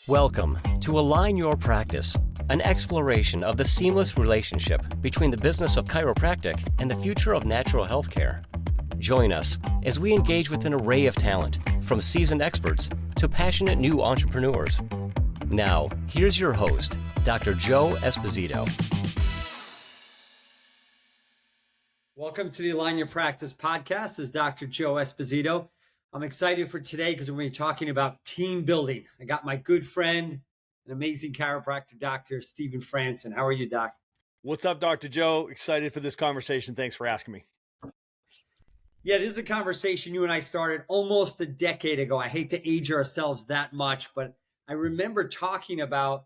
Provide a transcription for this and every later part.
Welcome to Align Your Practice, an exploration of the seamless relationship between the business of chiropractic and the future of natural health care. Join us as we engage with an array of talent, from seasoned experts to passionate new entrepreneurs. Now, here's your host, Dr. Joe Esposito. Welcome to the Align Your Practice podcast. This is Dr. Joe Esposito. I'm excited for today because we're going to be talking about team building. I got my good friend, an amazing chiropractor, Dr. Stephen Franson. How are you, Doc? What's up, Dr. Joe? Excited for this conversation. Thanks for asking me. Yeah, this is a conversation you and I started almost a decade ago. I hate to age ourselves that much, but I remember talking about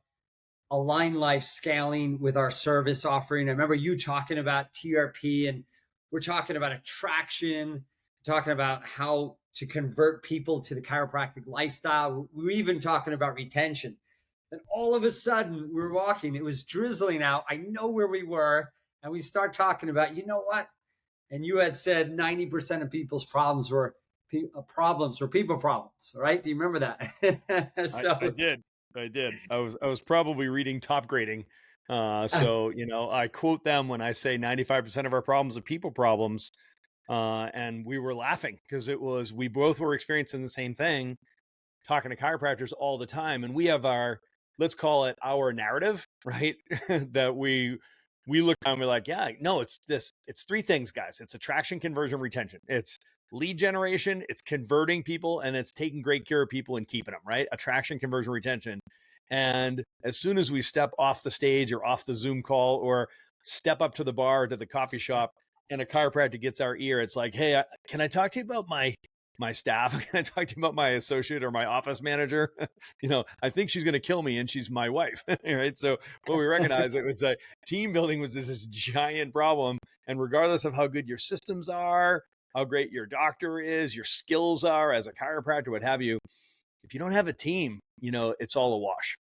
Align Life scaling with our service offering. I remember you talking about TRP, and we're talking about attraction, talking about how to convert people to the chiropractic lifestyle. We're even talking about retention. And all of a sudden, we're walking. It was drizzling out. I know where we were. And we start talking about, you know what? And you had said 90% of people's problems were people problems, right? Do you remember that? I did. I was probably reading Top Grading. So, I quote them when I say 95% of our problems are people problems. And we were laughing because we both were experiencing the same thing, talking to chiropractors all the time. And we have let's call it our narrative, right? That we look down and we're like, yeah, no, it's three things, guys. It's attraction, conversion, retention. It's lead generation, it's converting people, and it's taking great care of people and keeping them, right? Attraction, conversion, retention. And as soon as we step off the stage or off the Zoom call or step up to the bar or to the coffee shop, and a chiropractor gets our ear, it's like, hey, can I talk to you about my staff? Can I talk to you about my associate or my office manager? I think she's going to kill me and she's my wife, right? So what we recognized, it was that team building was this giant problem. And regardless of how good your systems are, how great your doctor is, your skills are as a chiropractor, what have you, if you don't have a team, it's all a wash.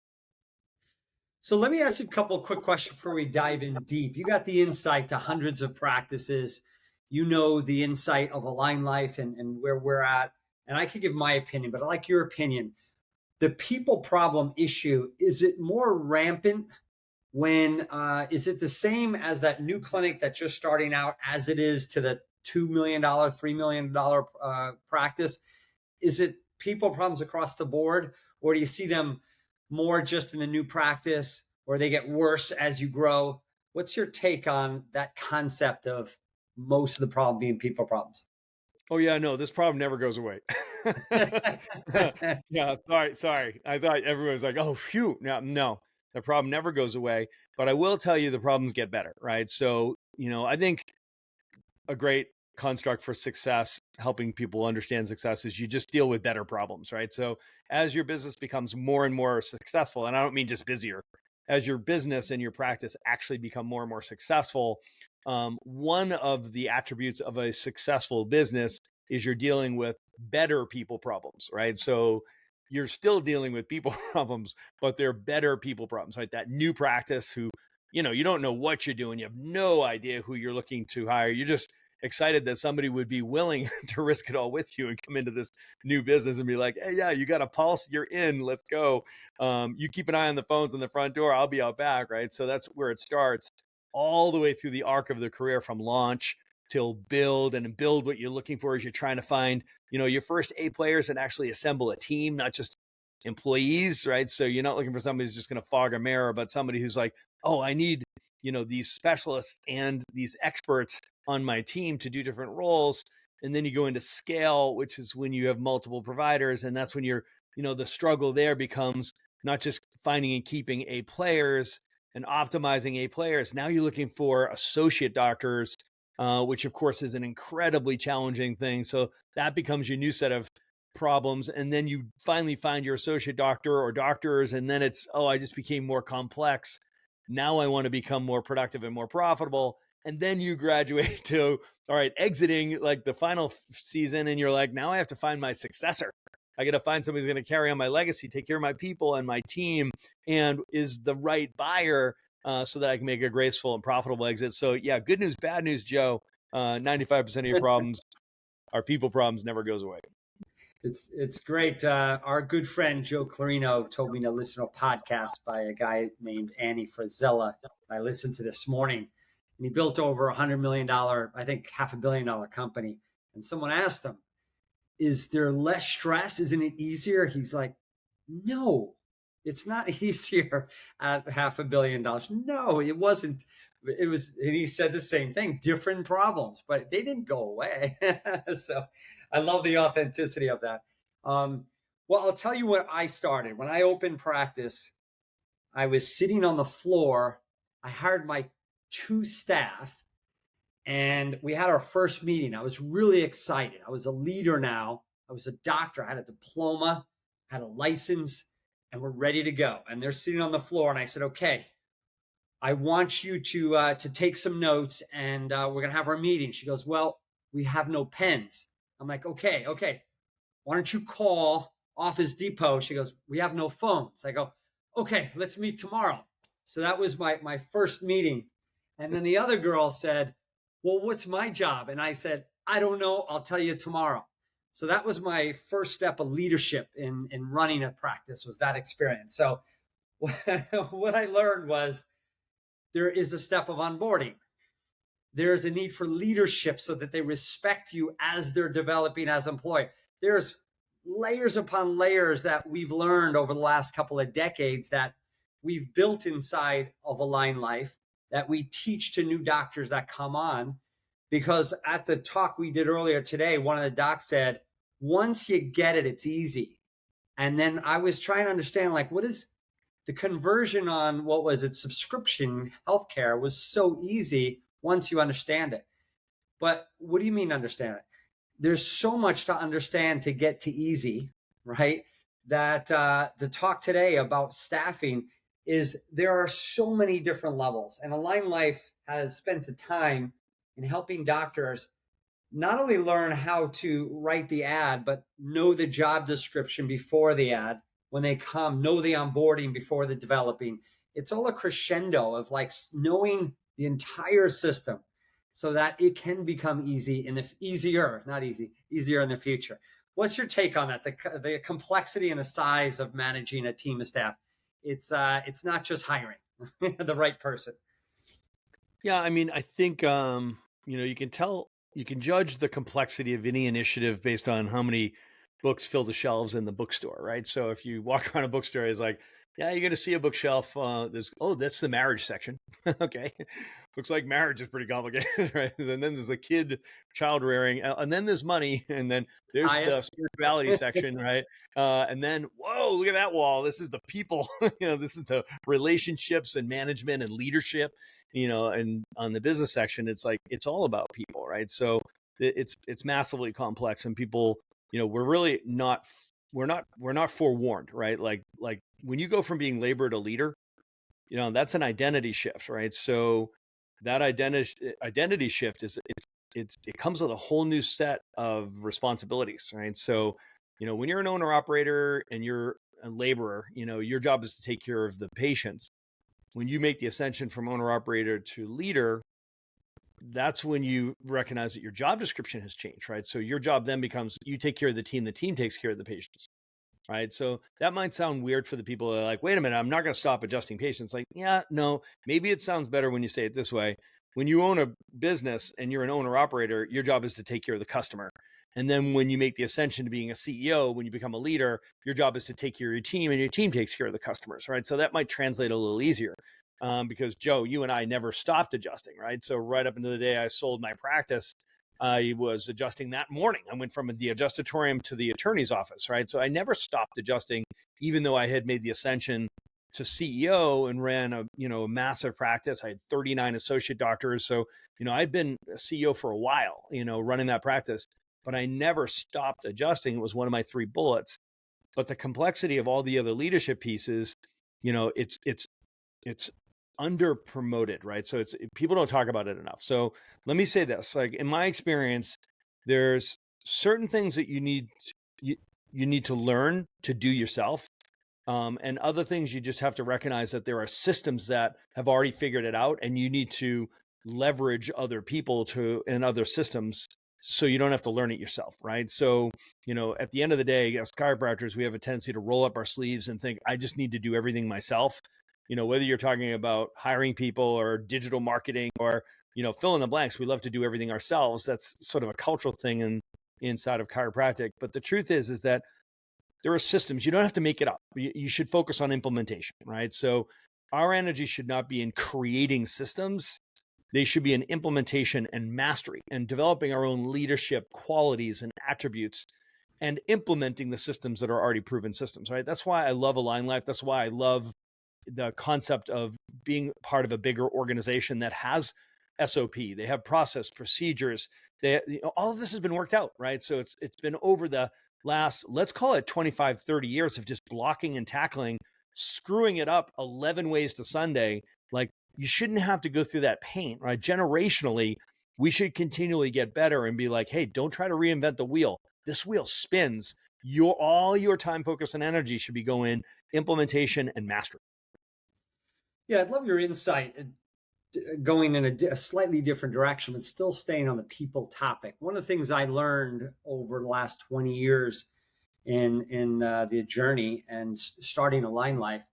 So let me ask you a couple of quick questions before we dive in deep. You got the insight to hundreds of practices. You know the insight of Align Life and where we're at. And I could give my opinion, but I like your opinion. The people problem issue, is it more rampant when, is it the same as that new clinic that's just starting out as it is to the $2 million, $3 million practice? Is it people problems across the board? Or do you see them more just in the new practice, or they get worse as you grow? What's your take on that concept of most of the problem being people problems? Oh yeah, no, this problem never goes away. Yeah, sorry. I thought everyone was like, oh, phew. No, the problem never goes away. But I will tell you the problems get better, right? So, I think a great construct for success, helping people understand success, is you just deal with better problems, right? So as your business becomes more and more successful, and I don't mean just busier, as your business and your practice actually become more and more successful, one of the attributes of a successful business is you're dealing with better people problems, right? So you're still dealing with people problems, but they're better people problems, right? That new practice who, you don't know what you're doing. You have no idea who you're looking to hire. You're just excited that somebody would be willing to risk it all with you and come into this new business and be like, hey, yeah, you got a pulse, you're in, let's go. You keep an eye on the phones on the front door, I'll be out back, right? So that's where it starts all the way through the arc of the career, from launch till build. And build, what you're looking for is you're trying to find, your first A players and actually assemble a team, not just employees, right? So you're not looking for somebody who's just going to fog a mirror, but somebody who's like, oh, I need, these specialists and these experts on my team to do different roles. And then you go into scale, which is when you have multiple providers. And that's when you're, the struggle there becomes not just finding and keeping A players and optimizing A players. Now you're looking for associate doctors, which of course is an incredibly challenging thing. So that becomes your new set of problems. And then you finally find your associate doctor or doctors. And then it's, oh, I just became more complex. Now I want to become more productive and more profitable. And then you graduate to, all right, exiting like the final season. And you're like, now I have to find my successor. I got to find somebody who's going to carry on my legacy, take care of my people and my team, and is the right buyer so that I can make a graceful and profitable exit. So yeah, good news, bad news, Joe. 95% of your problems are people problems, never goes away. It's great. Our good friend Joe Clarino told me to listen to a podcast by a guy named Andy Frazella. I listened to this morning, and he built over $100 million, I think $500 million company. And someone asked him, "Is there less stress? Isn't it easier?" He's like, "No, it's not easier at $500 million. No, it wasn't. It was." And he said the same thing, different problems, but they didn't go away. So I love the authenticity of that. Well, I'll tell you what I started. When I opened practice, I was sitting on the floor. I hired my 2 staff and we had our first meeting. I was really excited. I was a leader now. I was a doctor. I had a diploma, had a license, and we're ready to go. And they're sitting on the floor. And I said, "Okay, I want you to take some notes, and we're gonna have our meeting." She goes, "Well, we have no pens." I'm like, "Okay. Why don't you call Office Depot?" She goes, "We have no phones." I go, "Okay, let's meet tomorrow." So that was my first meeting. And then the other girl said, "Well, what's my job?" And I said, "I don't know. I'll tell you tomorrow." So that was my first step of leadership in running a practice, was that experience. So what I learned was there is a step of onboarding. There's a need for leadership so that they respect you as they're developing as employee. There's layers upon layers that we've learned over the last couple of decades that we've built inside of Align Life that we teach to new doctors that come on. Because at the talk we did earlier today, one of the docs said, once you get it, it's easy. And then I was trying to understand, like, what is the conversion on, what was it, subscription healthcare was so easy once you understand it. But what do you mean understand it? There's so much to understand to get to easy, right? That the talk today about staffing is there are so many different levels. And Align Life has spent the time in helping doctors not only learn how to write the ad, but know the job description before the ad. When they come, know the onboarding before the developing. It's all a crescendo of like knowing the entire system so that it can become easy and easier in the future. What's your take on that? The complexity and the size of managing a team of staff. It's not just hiring the right person. Yeah, I mean, I think you can judge the complexity of any initiative based on how many books fill the shelves in the bookstore, right? So if you walk around a bookstore, it's like, yeah, you're going to see a bookshelf. That's the marriage section. Okay. Looks like marriage is pretty complicated, right? And then there's the child rearing, and then there's money, and then there's the spirituality section, right? And then, whoa, look at that wall. This is the people, this is the relationships and management and leadership, and on the business section, it's like, it's all about people, right? So it's massively complex, and people, we're really not forewarned, right? Like when you go from being labor to leader, that's an identity shift, right? So that identity shift it comes with a whole new set of responsibilities, right? So, when you're an owner operator and you're a laborer, your job is to take care of the patients. When you make the ascension from owner operator to leader, that's when you recognize that your job description has changed, right? So your job then becomes, you take care of the team takes care of the patients, right? So that might sound weird for the people that are like, wait a minute, I'm not going to stop adjusting patients. Like, yeah, no, maybe it sounds better when you say it this way. When you own a business and you're an owner operator, your job is to take care of the customer. And then when you make the ascension to being a CEO, when you become a leader, your job is to take care of your team, and your team takes care of the customers, right? So that might translate a little easier. Because Joe, you and I never stopped adjusting, right? So right up into the day I sold my practice, I was adjusting that morning. I went from the adjustatorium to the attorney's office, right? So I never stopped adjusting, even though I had made the ascension to CEO and ran a massive practice. I had 39 associate doctors. So, I'd been a CEO for a while, running that practice, but I never stopped adjusting. It was one of my 3 bullets. But the complexity of all the other leadership pieces, it's under promoted, right? So people don't talk about it enough. So let me say this, like in my experience, there's certain things that you need to learn to do yourself. And other things you just have to recognize that there are systems that have already figured it out, and you need to leverage other people and other systems so you don't have to learn it yourself, right? So, at the end of the day, as chiropractors, we have a tendency to roll up our sleeves and think, I just need to do everything myself. Whether you're talking about hiring people or digital marketing or, fill in the blanks, we love to do everything ourselves. That's sort of a cultural thing inside of chiropractic. But the truth is that there are systems. You don't have to make it up. You should focus on implementation, right? So our energy should not be in creating systems. They should be in implementation and mastery and developing our own leadership qualities and attributes and implementing the systems that are already proven systems, right? That's why I love Align Life. That's why I love the concept of being part of a bigger organization that has SOP. They have process, procedures. All of this has been worked out, right? So it's been over the last, let's call it 25, 30 years of just blocking and tackling, screwing it up 11 ways to Sunday. Like, you shouldn't have to go through that pain, right? Generationally, we should continually get better and be like, hey, don't try to reinvent the wheel. This wheel spins. All your time, focus, and energy should be going implementation and mastery. Yeah, I'd love your insight going in a slightly different direction, but still staying on the people topic. One of the things I learned over the last 20 years in the journey and starting Align Life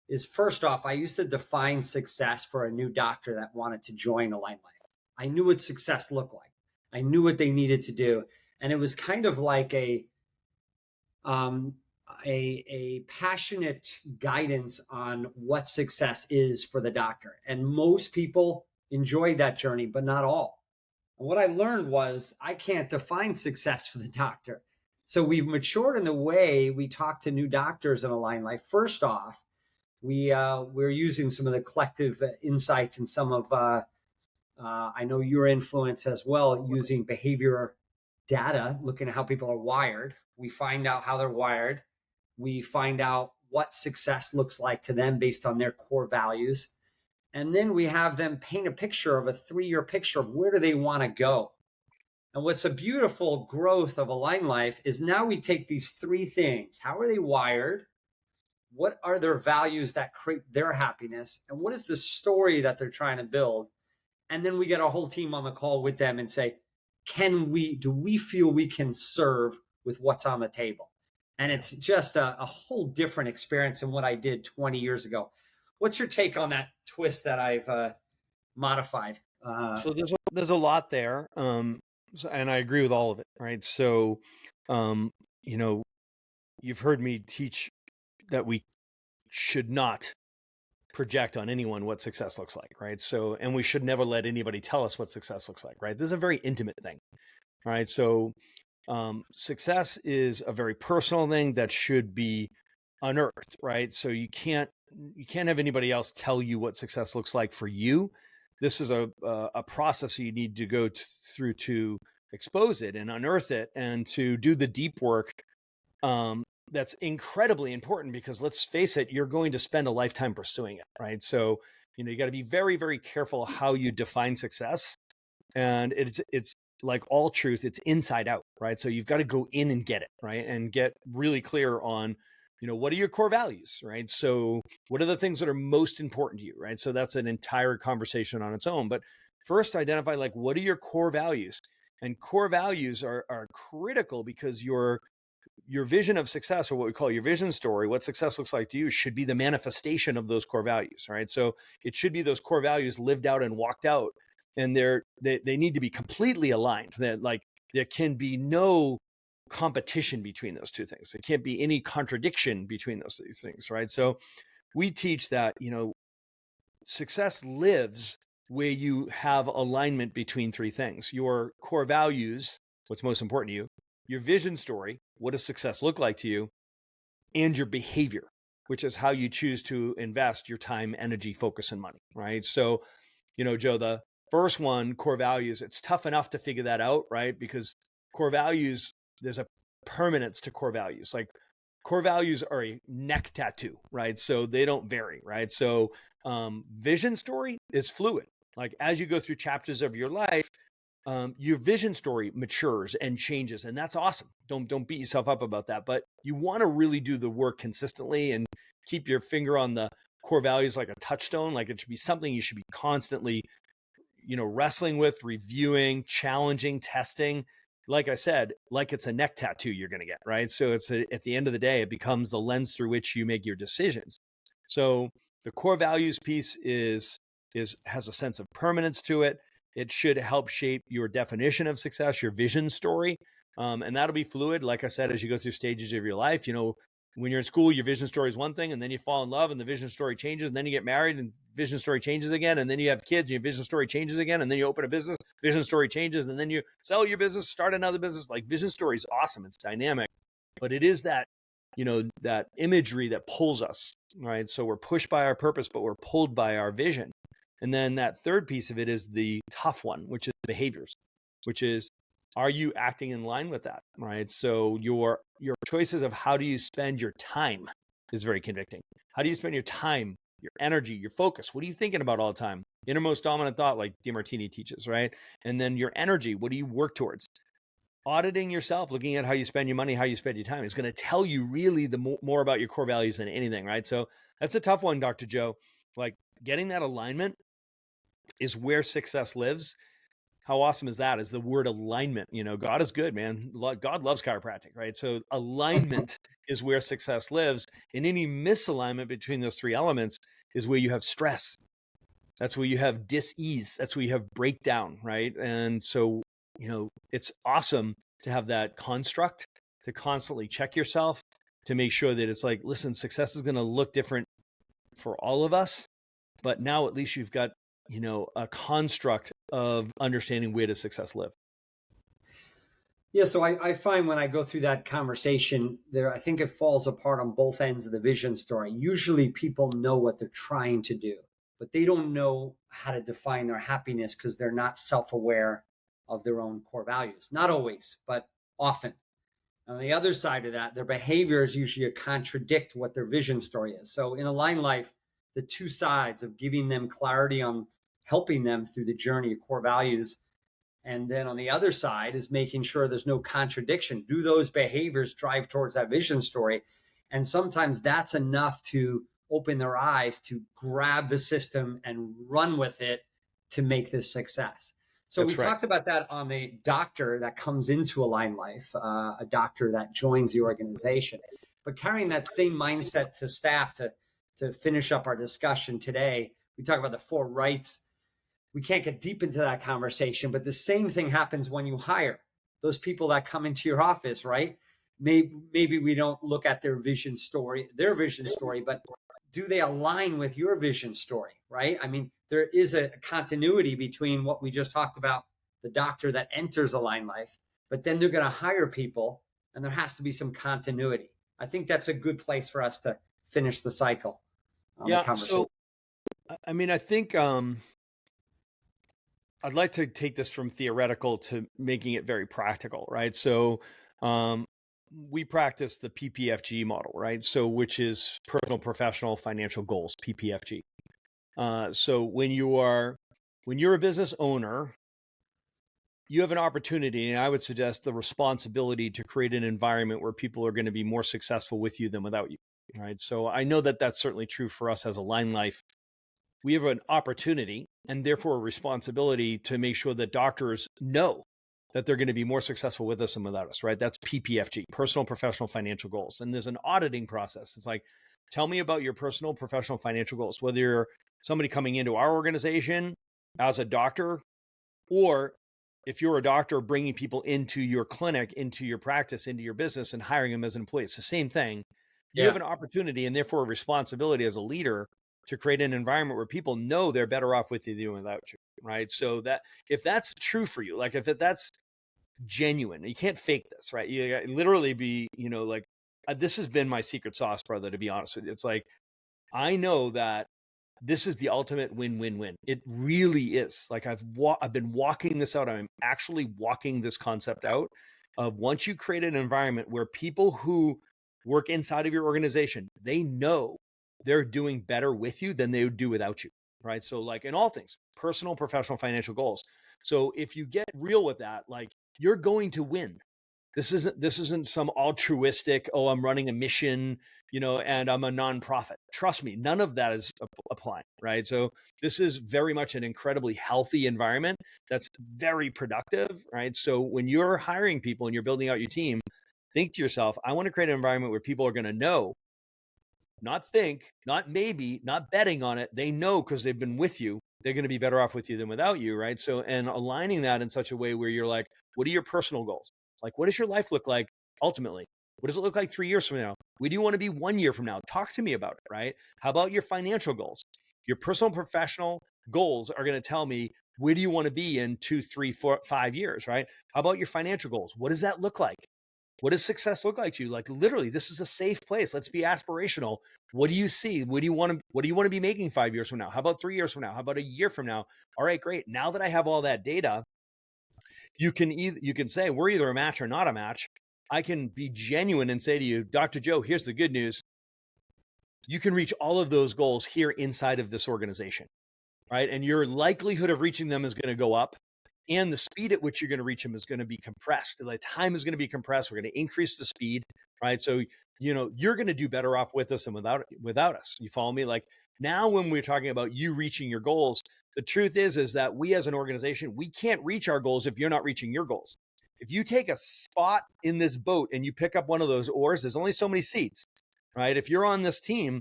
is, first off, I used to define success for a new doctor that wanted to join Align Life. I knew what success looked like. I knew what they needed to do. And it was kind of like a passionate guidance on what success is for the doctor. And most people enjoyed that journey, but not all. And what I learned was I can't define success for the doctor. So we've matured in the way we talk to new doctors in Align Life. First off, we're using some of the collective insights and some of, I know your influence as well, using behavior data, looking at how people are wired. We find out how they're wired. We find out what success looks like to them based on their core values. And then we have them paint a picture of a 3-year picture of where do they want to go. And what's a beautiful growth of Align Life is now we take these 3 things. How are they wired? What are their values that create their happiness? And what is the story that they're trying to build? And then we get our whole team on the call with them and say, do we feel we can serve with what's on the table? And it's just a whole different experience than what I did 20 years ago. What's your take on that twist that I've modified? So there's a lot there. And I agree with all of it, right? So, you've heard me teach that we should not project on anyone what success looks like, right? So, and we should never let anybody tell us what success looks like, right? This is a very intimate thing, right? So, success is a very personal thing that should be unearthed, right? So you can't have anybody else tell you what success looks like for you. This is a process you need to go through to expose it and unearth it and to do the deep work. That's incredibly important because, let's face it, you're going to spend a lifetime pursuing it, right? So, you got to be very, very careful how you define success. And it's like all truth, it's inside out, right? So you've got to go in and get it, right? And get really clear on, what are your core values, right? So what are the things that are most important to you, right? So that's an entire conversation on its own. But first, identify, like, what are your core values? And core values are critical because your vision of success, or what we call your vision story, what success looks like to you, should be the manifestation of those core values, right? So it should be those core values lived out and walked out. And they need to be completely aligned. That, like, there can be no competition between those two things. There can't be any contradiction between those two things, right? So we teach that, success lives where you have alignment between 3 things: your core values, what's most important to you; your vision story, what does success look like to you; and your behavior, which is how you choose to invest your time, energy, focus, and money, right? So, Joe, the first one, core values, it's tough enough to figure that out, right? Because core values, there's a permanence to core values. Like, core values are a neck tattoo, right? So they don't vary, right? So vision story is fluid. Like, as you go through chapters of your life, your vision story matures and changes, and that's awesome. Don't beat yourself up about that, but you want to really do the work consistently and keep your finger on the core values like a touchstone. Like, it should be something you should be constantly wrestling with, reviewing, challenging, testing. Like I said, like it's a neck tattoo you're going to get, right? So at the end of the day, it becomes the lens through which you make your decisions. So the core values piece has a sense of permanence to it. It should help shape your definition of success, your vision story. And that'll be fluid. Like I said, as you go through stages of your life, when you're in school, your vision story is one thing, and then you fall in love and the vision story changes, and then you get married and vision story changes again, and then you have kids and your vision story changes again, and then you open a business, vision story changes, and then you sell your business, start another business. Like, vision story is awesome. It's dynamic, but it is that, that imagery that pulls us, right? So we're pushed by our purpose, but we're pulled by our vision. And then that third piece of it is the tough one, which is behaviors, which is, are you acting in line with that, right? So your choices of how do you spend your time is very convicting. How do you spend your time, your energy, your focus? What are you thinking about all the time? Innermost dominant thought, like DeMartini teaches, right? And then your energy, what do you work towards? Auditing yourself, looking at how you spend your money, how you spend your time is going to tell you really more about your core values than anything, right? So that's a tough one, Dr. Joe. Like, getting that alignment is where success lives. How awesome is that? Is the word alignment. God is good, man. God loves chiropractic, right? So alignment is where success lives. And any misalignment between those three elements is where you have stress. That's where you have dis-ease. That's where you have breakdown, right? And so, it's awesome to have that construct, to constantly check yourself, to make sure that it's like, listen, success is going to look different for all of us, but now at least you've got a construct of understanding where does success live. Yeah, so I find when I go through that conversation there, I think it falls apart on both ends of the vision story. Usually people know what they're trying to do, but they don't know how to define their happiness because they're not self-aware of their own core values. Not always, but often. On the other side of that, their behaviors usually contradict what their vision story is. So in Align Life, the two sides of giving them clarity on helping them through the journey of core values. And then on the other side is making sure there's no contradiction. Do those behaviors drive towards that vision story? And sometimes that's enough to open their eyes to grab the system and run with it to make this success. So that's we talked about that on the doctor that comes into Align Life, a doctor that joins the organization. But carrying that same mindset to staff to finish up our discussion today, we talk about the 4 rights. We can't get deep into that conversation, but the same thing happens when you hire those people that come into your office, right? Maybe we don't look at their vision story, but do they align with your vision story, right? I mean, there is a continuity between what we just talked about, the doctor that enters Align Life, but then they're going to hire people and there has to be some continuity. I think that's a good place for us to finish the cycle. Yeah. So, I mean, I think I'd like to take this from theoretical to making it very practical, right? So we practice the PPFG model, right? So which is personal, professional, financial goals, PPFG. So when you're a business owner, you have an opportunity, and I would suggest the responsibility to create an environment where people are going to be more successful with you than without you, right? So I know that that's certainly true for us as Align Life. We have an opportunity and therefore a responsibility to make sure that doctors know that they're going to be more successful with us than without us, right? That's PPFG, personal, professional, financial goals. And there's an auditing process. It's like, tell me about your personal, professional, financial goals, whether you're somebody coming into our organization as a doctor, or if you're a doctor bringing people into your clinic, into your practice, into your business and hiring them as an employee. It's the same thing. You have an opportunity and therefore a responsibility as a leader to create an environment where people know they're better off with you than without you, right? So that if that's true for you, like if that's genuine, you can't fake this, right? You literally be, like this has been my secret sauce, brother, to be honest with you. It's like, I know that this is the ultimate win-win-win. It really is. Like I've been walking this out. I'm actually walking this concept out of once you create an environment where people who work inside of your organization, they know they're doing better with you than they would do without you, right? So like in all things, personal, professional, financial goals. So if you get real with that, like you're going to win. This isn't some altruistic, oh, I'm running a mission, and I'm a nonprofit. Trust me, none of that is applying, right? So this is very much an incredibly healthy environment that's very productive, right? So when you're hiring people and you're building out your team, think to yourself, I want to create an environment where people are going to know, not think, not maybe, not betting on it. They know because they've been with you. They're going to be better off with you than without you, right? So, and aligning that in such a way where you're like, what are your personal goals? Like, what does your life look like ultimately? What does it look like 3 years from now? Where do you want to be 1 year from now? Talk to me about it, right? How about your financial goals? Your personal and professional goals are going to tell me where do you want to be in 2, 3, 4, 5 years, right? How about your financial goals? What does that look like? What does success look like to you? Like literally, this is a safe place. Let's be aspirational. What do you see? What do you want to be making 5 years from now? How about 3 years from now? How about a year from now? All right, great. Now that I have all that data, you can say we're either a match or not a match. I can be genuine and say to you, Dr. Joe, here's the good news. You can reach all of those goals here inside of this organization, right? And your likelihood of reaching them is going to go up. And the speed at which you're going to reach them is going to be compressed. The time is going to be compressed. We're going to increase the speed, right? So, you're going to do better off with us than without us. You follow me? Like now when we're talking about you reaching your goals, the truth is that we as an organization, we can't reach our goals if you're not reaching your goals. If you take a spot in this boat and you pick up one of those oars, there's only so many seats, right? If you're on this team,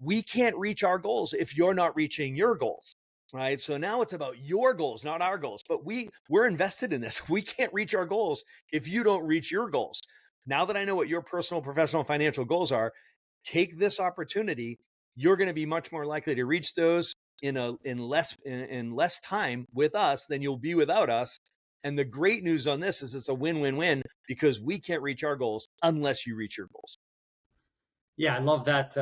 we can't reach our goals if you're not reaching your goals. Right. So now it's about your goals, not our goals, but we're invested in this. We can't reach our goals if you don't reach your goals. Now that I know what your personal, professional, financial goals are, take this opportunity. You're going to be much more likely to reach those in less time with us than you'll be without us. And the great news on this is it's a win-win-win because we can't reach our goals unless you reach your goals. Yeah, I love that.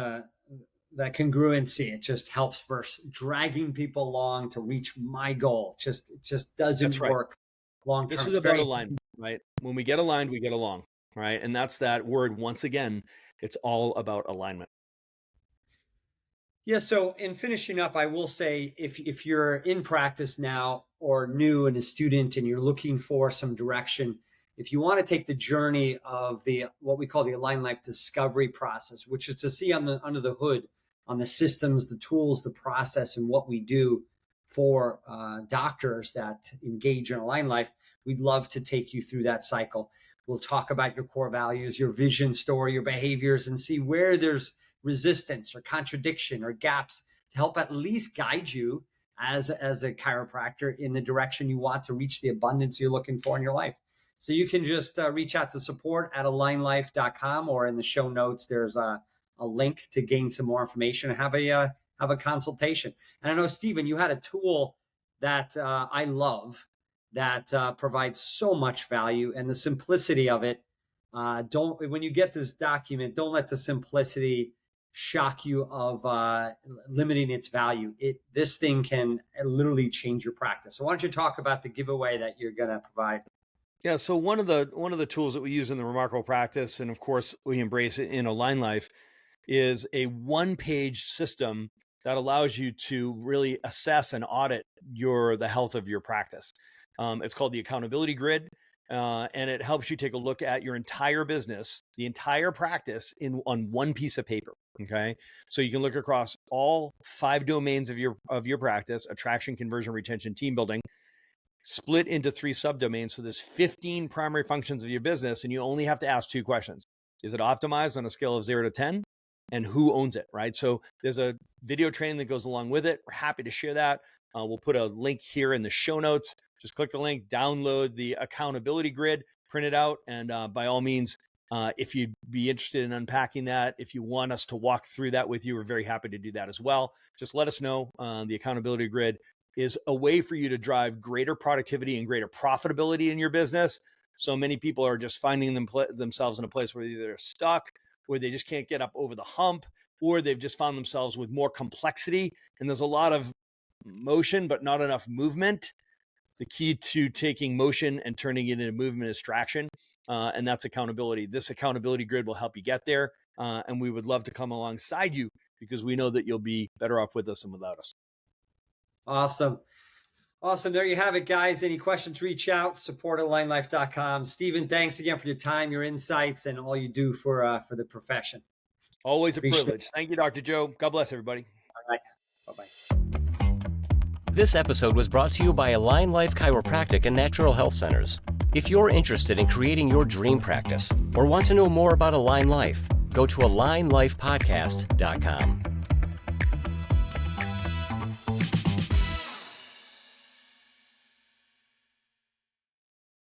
That congruency. It just helps versus dragging people along to reach my goal. It just doesn't work long term. This is about alignment, right? When we get aligned, we get along, right? And that's that word. Once again, it's all about alignment. Yeah. So in finishing up, I will say if you're in practice now or new and a student and you're looking for some direction, if you want to take the journey of what we call the Align Life discovery process, which is to see under the hood on the systems, the tools, the process, and what we do for doctors that engage in Align Life, we'd love to take you through that cycle. We'll talk about your core values, your vision story, your behaviors, and see where there's resistance or contradiction or gaps to help at least guide you as a chiropractor in the direction you want to reach the abundance you're looking for in your life. So you can just reach out to support@alignlife.com, or in the show notes, there's a link to gain some more information and have a consultation. And I know, Stephen, you had a tool that I love that provides so much value, and the simplicity of it. When you get this document, don't let the simplicity shock you of limiting its value. This thing can literally change your practice. So why don't you talk about the giveaway that you're going to provide? Yeah. So one of the tools that we use in the Remarkable Practice, and of course we embrace it in Align Life, is a one-page system that allows you to really assess and audit the health of your practice. It's called the Accountability Grid, and it helps you take a look at your entire business, the entire practice on one piece of paper. Okay, so you can look across all 5 domains of your practice: attraction, conversion, retention, team building, split into 3 subdomains. So there's 15 primary functions of your business, and you only have to ask 2 questions. Is it optimized on a scale of 0 to 10? And who owns it, right? So there's a video training that goes along with it. We're happy to share that. We'll put a link here in the show notes. Just click the link, download the accountability grid, print it out. And by all means, if you'd be interested in unpacking that, if you want us to walk through that with you, we're very happy to do that as well. Just let us know. The accountability grid is a way for you to drive greater productivity and greater profitability in your business. So many people are just finding themselves in a place where either they're stuck, where they just can't get up over the hump, or they've just found themselves with more complexity. And there's a lot of motion, but not enough movement. The key to taking motion and turning it into movement is traction. And that's accountability. This accountability grid will help you get there. And we would love to come alongside you because we know that you'll be better off with us than without us. Awesome. Awesome. There you have it, guys. Any questions, reach out, support@alignlife.com. Stephen, thanks again for your time, your insights, and all you do for the profession. Always a Appreciate privilege. Thank you, Dr. Joe. God bless everybody. All right. Bye-bye. This episode was brought to you by Align Life Chiropractic and Natural Health Centers. If you're interested in creating your dream practice or want to know more about Align Life, go to alignlifepodcast.com.